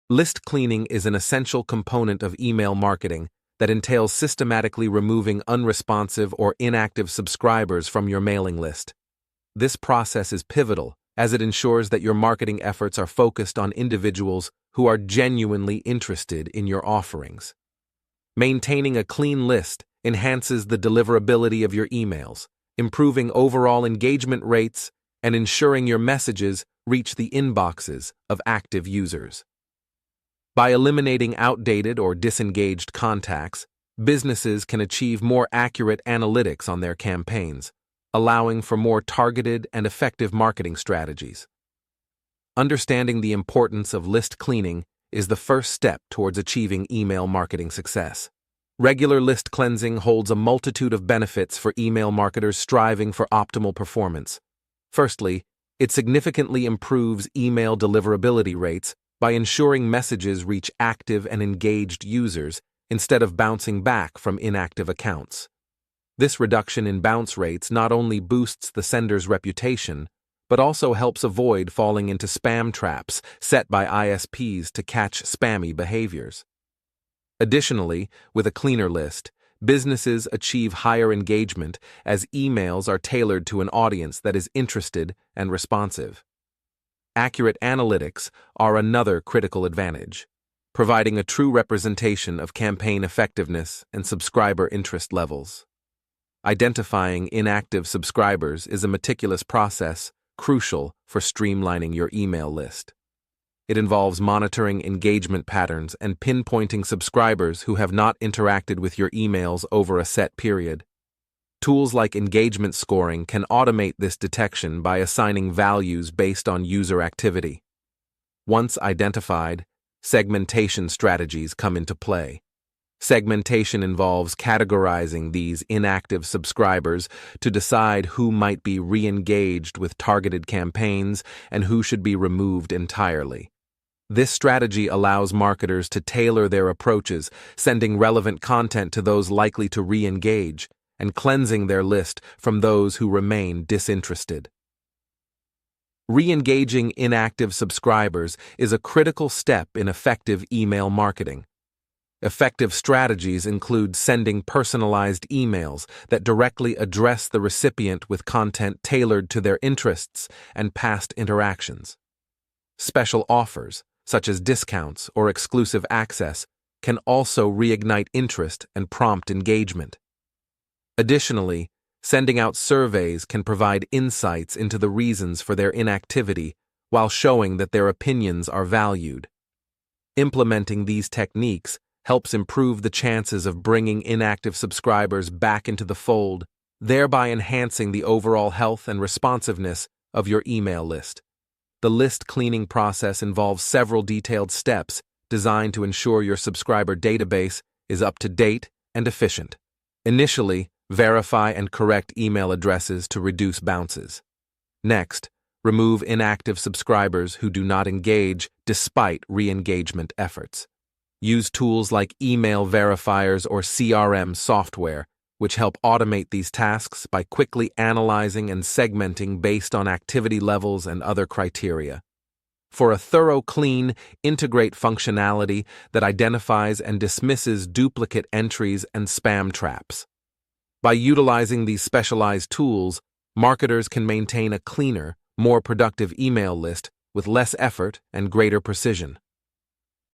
List cleaning is an essential component of email marketing that entails systematically removing unresponsive or inactive subscribers from your mailing list. This process is pivotal as it ensures that your marketing efforts are focused on individuals who are genuinely interested in your offerings. Maintaining a clean list enhances the deliverability of your emails, improving overall engagement rates and ensuring your messages reach the inboxes of active users. By eliminating outdated or disengaged contacts, businesses can achieve more accurate analytics on their campaigns, allowing for more targeted and effective marketing strategies. Understanding the importance of list cleaning is the first step towards achieving email marketing success. Regular list cleansing holds a multitude of benefits for email marketers striving for optimal performance. Firstly, it significantly improves email deliverability rates by ensuring messages reach active and engaged users instead of bouncing back from inactive accounts. This reduction in bounce rates not only boosts the sender's reputation, but also helps avoid falling into spam traps set by ISPs to catch spammy behaviors. Additionally, with a cleaner list, businesses achieve higher engagement as emails are tailored to an audience that is interested and responsive. Accurate analytics are another critical advantage, providing a true representation of campaign effectiveness and subscriber interest levels. Identifying inactive subscribers is a meticulous process crucial for streamlining your email list. It involves monitoring engagement patterns and pinpointing subscribers who have not interacted with your emails over a set period. Tools like engagement scoring can automate this detection by assigning values based on user activity. Once identified, segmentation strategies come into play. Segmentation involves categorizing these inactive subscribers to decide who might be re-engaged with targeted campaigns and who should be removed entirely. This strategy allows marketers to tailor their approaches, sending relevant content to those likely to re-engage and cleansing their list from those who remain disinterested. Re-engaging inactive subscribers is a critical step in effective email marketing. Effective strategies include sending personalized emails that directly address the recipient with content tailored to their interests and past interactions. Special offers, such as discounts or exclusive access, can also reignite interest and prompt engagement. Additionally, sending out surveys can provide insights into the reasons for their inactivity while showing that their opinions are valued. Implementing these techniques helps improve the chances of bringing inactive subscribers back into the fold, thereby enhancing the overall health and responsiveness of your email list. The list cleaning process involves several detailed steps designed to ensure your subscriber database is up to date and efficient. Initially, verify and correct email addresses to reduce bounces. Next, remove inactive subscribers who do not engage despite re-engagement efforts. Use tools like email verifiers or CRM software, which help automate these tasks by quickly analyzing and segmenting based on activity levels and other criteria. For a thorough clean, integrate functionality that identifies and dismisses duplicate entries and spam traps. By utilizing these specialized tools, marketers can maintain a cleaner, more productive email list with less effort and greater precision.